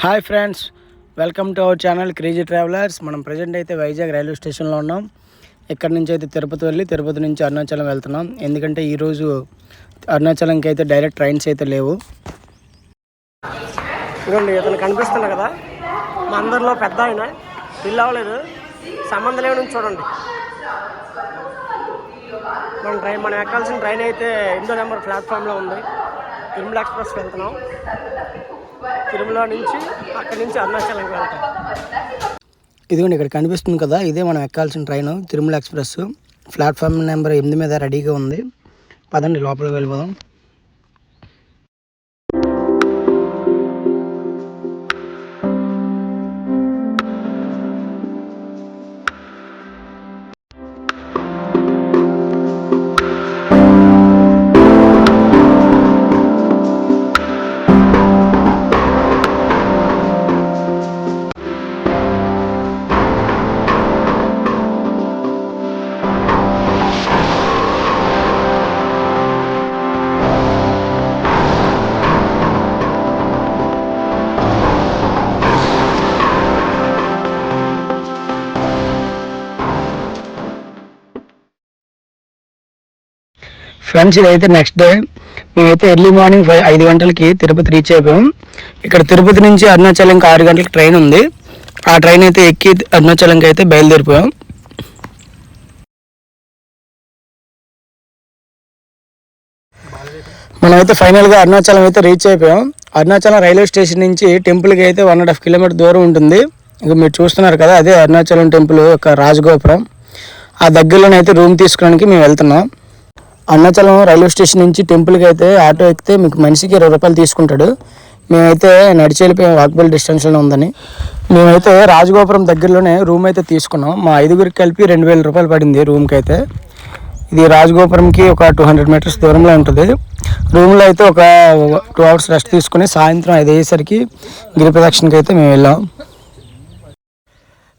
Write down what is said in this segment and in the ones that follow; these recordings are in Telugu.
Hi friends, welcome to our channel crazy travellers. మనం ప్రజెంట్ అయితే వైజాగ్ రైల్వే స్టేషన్లో ఉన్నాం. ఇక్కడ నుంచి అయితే తిరుపతి వెళ్ళి తిరుపతి నుంచి అరుణాచలం వెళ్తున్నాం. ఎందుకంటే ఈరోజు అరుణాచలంకి అయితే డైరెక్ట్ ట్రైన్స్ అయితే లేవు. ఇదిగోండి, ఇతను కనిపిస్తున్నా కదా, మా అందరిలో పెద్ద ఆయన, పిల్లి అవ్వలేదు, సంబంధం లేవు నుంచి చూడండి. మనం ఎక్కాల్సిన ట్రైన్ అయితే 8వ నెంబర్ ప్లాట్ఫామ్లో ఉంది. తిరుమల ఎక్స్ప్రెస్కి వెళ్తున్నాం. తిరుమల నుంచి అక్కడి నుంచి అరుణాచలంకి వెళ్తాం. ఇదిగోండి, ఇక్కడ కనిపిస్తుంది కదా, ఇదే మనం ఎక్కాల్సిన train Tirumala express. Platform number 8 మీద రెడీగా ఉంది. పదండి లోపలికి వెళ్ళిపోదాం. ఫ్రెండ్స్, ఇదైతే నెక్స్ట్ డే. మేమైతే ఎర్లీ మార్నింగ్ 5 గంటలకి తిరుపతి రీచ్ అయిపోయాం. ఇక్కడ తిరుపతి నుంచి అరుణాచలంకి 6 గంటలకు ట్రైన్ ఉంది. ఆ ట్రైన్ అయితే ఎక్కి అరుణాచలంకి అయితే బయలుదేరిపోయాం. మనమైతే ఫైనల్గా అరుణాచలం అయితే రీచ్ అయిపోయాం. అరుణాచలం రైల్వే స్టేషన్ నుంచి టెంపుల్కి అయితే 1.5 కిలోమీటర్ దూరం ఉంటుంది. ఇంకా మీరు చూస్తున్నారు కదా, అదే అరుణాచలం టెంపుల్ యొక్క రాజగోపురం. ఆ దగ్గరలోనైతే రూమ్ తీసుకోవడానికి మేము వెళ్తున్నాం. అరుణాచలం రైల్వే స్టేషన్ నుంచి టెంపుల్కి అయితే ఆటో ఎక్కితే మీకు మనిషికి 20 రూపాయలు తీసుకుంటాడు. మేమైతే నడిచి వెళ్ళిపోయాం, వాకబుల్ డిస్టెన్స్లో ఉందని. మేమైతే రాజగోపురం దగ్గరలోనే రూమ్ అయితే తీసుకున్నాం. మా 5గురికి కలిపి 2000 రూపాయలు పడింది రూమ్కి అయితే. ఇది రాజగోపురంకి ఒక 200 మీటర్స్ దూరంలో ఉంటుంది. రూమ్లో అయితే ఒక 2 అవర్స్ రెస్ట్ తీసుకుని సాయంత్రం 5 అయ్యేసరికి గిరి ప్రదక్షిణకి అయితే మేము వెళ్ళాం.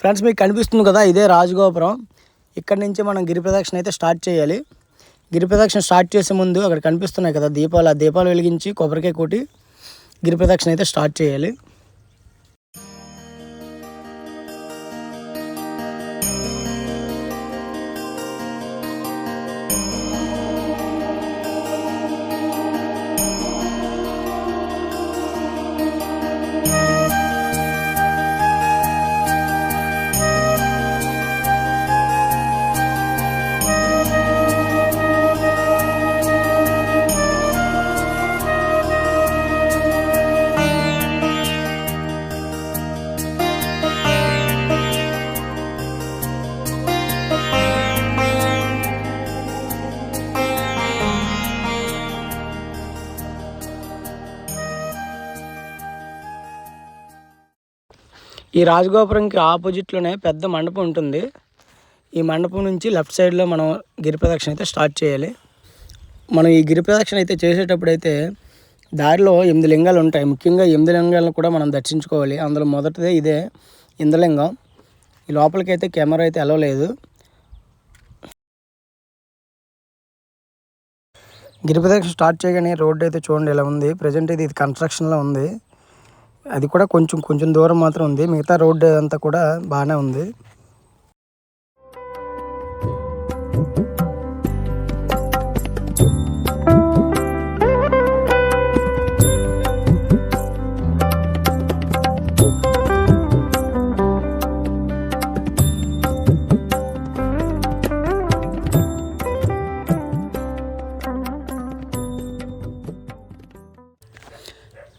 ఫ్రెండ్స్, మీకు కనిపిస్తుంది కదా, ఇదే రాజగోపురం. ఇక్కడ నుంచి మనం గిరి ప్రదక్షిణ అయితే స్టార్ట్ చేయాలి. గిరి ప్రదక్షిణ స్టార్ట్ చేసే ముందు అక్కడ కనిపిస్తున్నాయి కదా దీపాలు, ఆ దీపాలు వెలిగించి కొబ్బరికాయ కొట్టి గిరి ప్రదక్షిణ అయితే స్టార్ట్ చేయాలి. ఈ రాజగోపురంకి ఆపోజిట్లోనే పెద్ద మండపం ఉంటుంది. ఈ మండపం నుంచి లెఫ్ట్ సైడ్లో మనం గిరి ప్రదక్షిణ అయితే స్టార్ట్ చేయాలి. మనం ఈ గిరి ప్రదక్షిణ అయితే చేసేటప్పుడు అయితే దారిలో 8 లింగాలు ఉంటాయి. ముఖ్యంగా 8 లింగాలను కూడా మనం దర్శించుకోవాలి. అందులో మొదటిదే ఇదే ఇంద్రలింగం. ఈ లోపలికి అయితే కెమెరా అయితే అలౌ లేదు. గిరి ప్రదక్షిణ స్టార్ట్ చేయగానే రోడ్డు అయితే చూడండి ఇలా ఉంది. ప్రజెంట్ ఇది కన్స్ట్రక్షన్లో ఉంది. అది కూడా కొంచెం దూరం మాత్రం ఉంది. మిగతా రోడ్డు అంతా కూడా బాగానే ఉంది.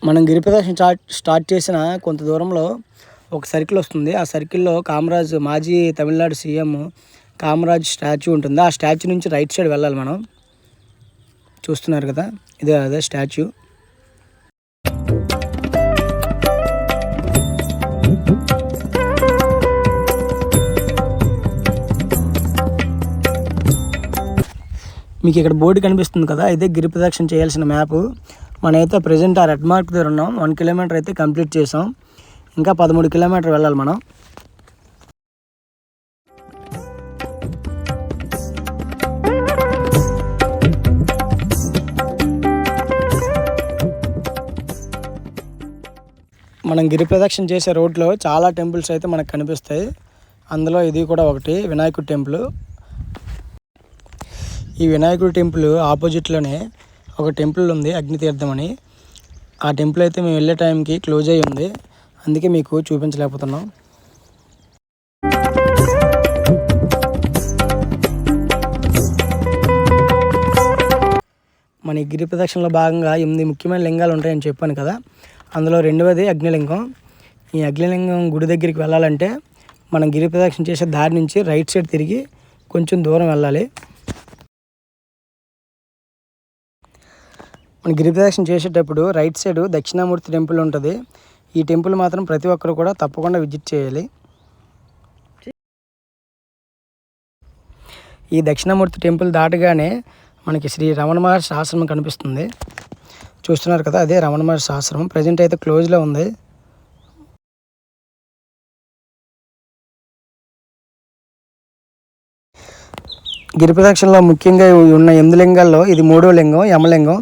మనం గిరి ప్రదక్షిణ స్టార్ట్ చేసిన కొంత దూరంలో ఒక సర్కిల్ వస్తుంది. ఆ సర్కిల్లో కామరాజ్, మాజీ తమిళనాడు సీఎం కామరాజ్ స్టాచ్యూ ఉంటుంది. ఆ స్టాచ్యూ నుంచి రైట్ సైడ్ వెళ్ళాలి. మనం చూస్తున్నారు కదా, అదే స్టాచ్యూ. మీకు ఇక్కడ బోర్డు కనిపిస్తుంది కదా, ఇదే గిరి ప్రదక్షిణ చేయాల్సిన మ్యాప్. మనమైతే ప్రజెంట్ ఆ రెడ్ మార్క్ దగ్గర ఉన్నాం. 1 కిలోమీటర్ అయితే కంప్లీట్ చేసాం. ఇంకా 13 కిలోమీటర్ వెళ్ళాలి మనం. మనం గిరి ప్రదక్షిణ చేసే రోడ్లో చాలా టెంపుల్స్ అయితే మనకు కనిపిస్తాయి. అందులో ఇది కూడా ఒకటి వినాయకుడి టెంపుల్. ఈ వినాయకుడి టెంపుల్ ఆపోజిట్లోనే ఒక టెంపుల్ ఉంది, అగ్నితీర్థం అని. ఆ టెంపుల్ అయితే మేము వెళ్ళే టైంకి క్లోజ్ అయ్యి ఉంది, అందుకే మీకు చూపించలేకపోతున్నాం. మన ఈ గిరి ప్రదక్షిణలో భాగంగా 8 ముఖ్యమైన లింగాలు ఉంటాయని చెప్పాను కదా, అందులో రెండవది అగ్నిలింగం. ఈ అగ్నిలింగం గుడి దగ్గరికి వెళ్ళాలంటే మనం గిరి ప్రదక్షిణ చేసే దారి నుంచి రైట్ సైడ్ తిరిగి కొంచెం దూరం వెళ్ళాలి. మన గిరి ప్రదక్షిణ చేసేటప్పుడు రైట్ సైడ్ దక్షిణామూర్తి టెంపుల్ ఉంటుంది. ఈ టెంపుల్ మాత్రం ప్రతి ఒక్కరు కూడా తప్పకుండా విజిట్ చేయాలి. ఈ దక్షిణామూర్తి టెంపుల్ దాటగానే మనకి శ్రీ రమణ మహర్షి ఆశ్రమం కనిపిస్తుంది. చూస్తున్నారు కదా, అదే రమణ మహర్షి ఆశ్రమం. ప్రజెంట్ అయితే క్లోజ్లో ఉంది. గిరి ప్రదక్షిణలో ముఖ్యంగా ఉన్న 8 లింగాల్లో ఇది 3వ లింగం, యమలింగం.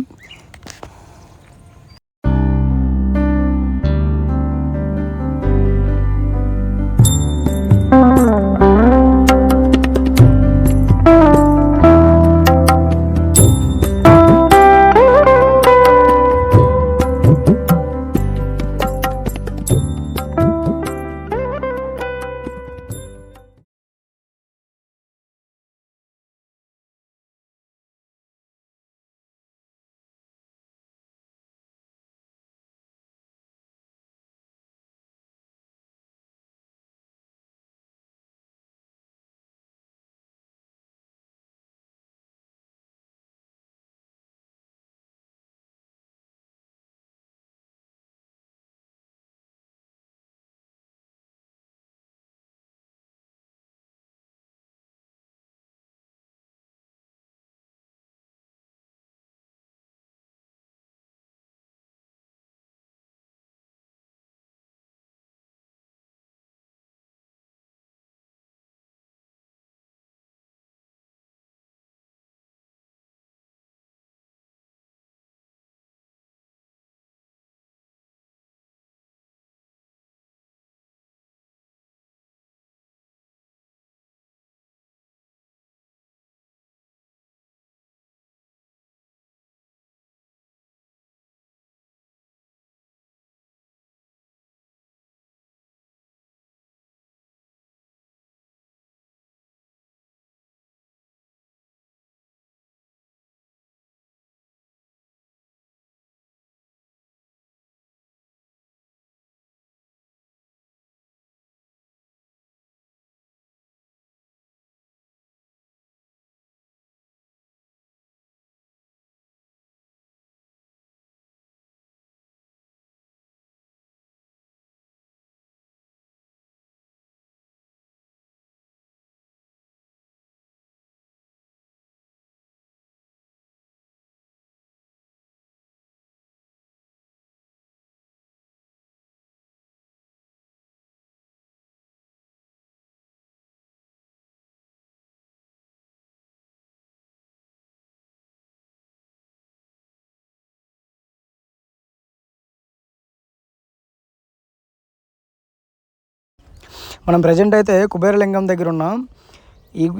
మనం ప్రజెంట్ అయితే కుబేరలింగం దగ్గర ఉన్నాం.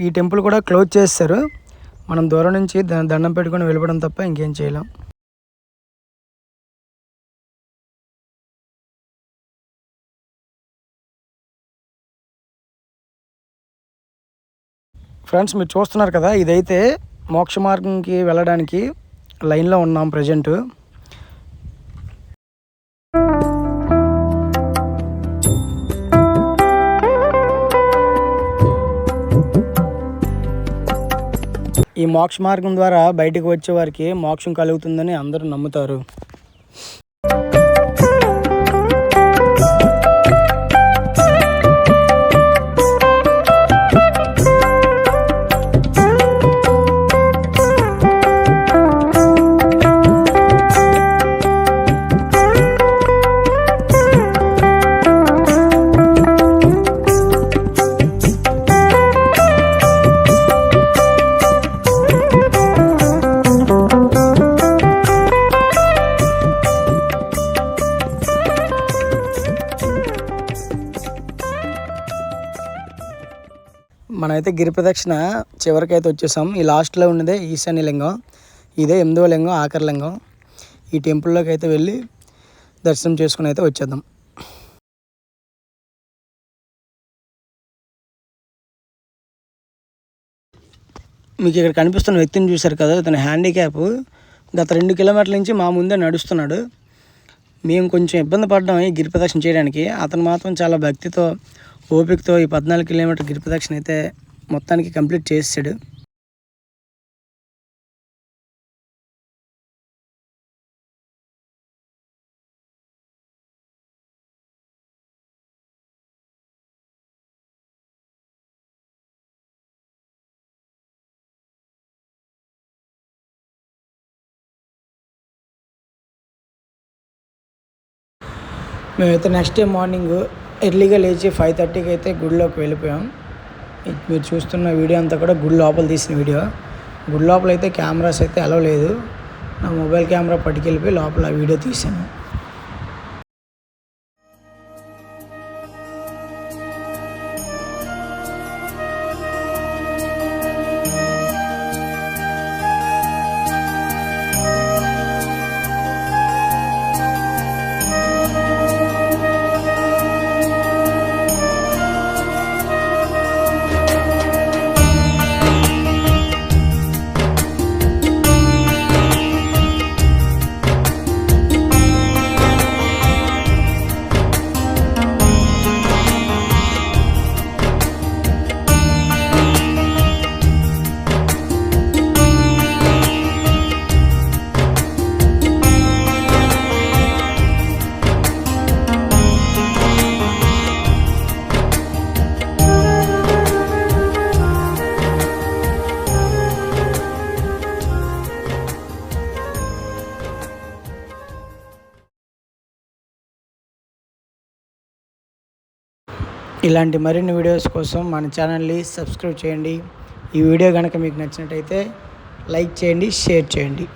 ఈ టెంపుల్ కూడా క్లోజ్ చేస్తారు. మనం దూరం నుంచి దండం పెట్టుకొని వెళ్ళిపోవడం తప్ప ఇంకేం చేయలేం. ఫ్రెండ్స్, మీరు చూస్తున్నారు కదా, ఇదైతే మోక్ష మార్గంకి వెళ్ళడానికి లైన్లో ఉన్నాం ప్రజెంట్. ఈ మోక్ష మార్గం ద్వారా బయటకు వచ్చే వారికి మోక్షం కలుగుతుందని అందరూ నమ్ముతారు. మనమైతే గిరి ప్రదక్షిణ చివరికి అయితే వచ్చేసాం. ఈ లాస్ట్లో ఉన్నదే ఈశాన్య లింగం, ఇదే 8వ లింగం, ఆఖరి లింగం. ఈ టెంపుల్లోకి అయితే వెళ్ళి దర్శనం చేసుకుని అయితే వచ్చేద్దాం. మీకు ఇక్కడ కనిపిస్తున్న వ్యక్తిని చూశారు కదా, ఇతను హ్యాండిక్యాప్. గత 2 కిలోమీటర్ల నుంచి మా ముందే నడుస్తున్నాడు. మేము కొంచెం ఇబ్బంది పడ్డాం ఈ గిరి ప్రదక్షిణ చేయడానికి. అతను మాత్రం చాలా భక్తితో, ఓపికతో ఈ 14 కిలోమీటర్ గిరి ప్రదక్షిణ అయితే మొత్తానికి కంప్లీట్ చేసాడు. మేమైతే నెక్స్ట్ డే మార్నింగ్ ఎర్లీగా లేచి 5:30కి అయితే గుడిలోకి వెళ్ళిపోయాం. మీరు చూస్తున్న వీడియో అంతా కూడా గుడి లోపల తీసిన వీడియో. గుడి లోపల అయితే కెమెరాస్ అయితే అలౌ లేదు. నా మొబైల్ కెమెరా పట్టుకెళ్ళిపోయి లోపల వీడియో తీసాను. ఇలాంటి మరిన్ని వీడియోస్ కోసం మన ఛానల్ని సబ్స్క్రైబ్ చేయండి. ఈ వీడియో కనుక మీకు నచ్చినట్టయితే లైక్ చేయండి, షేర్ చేయండి.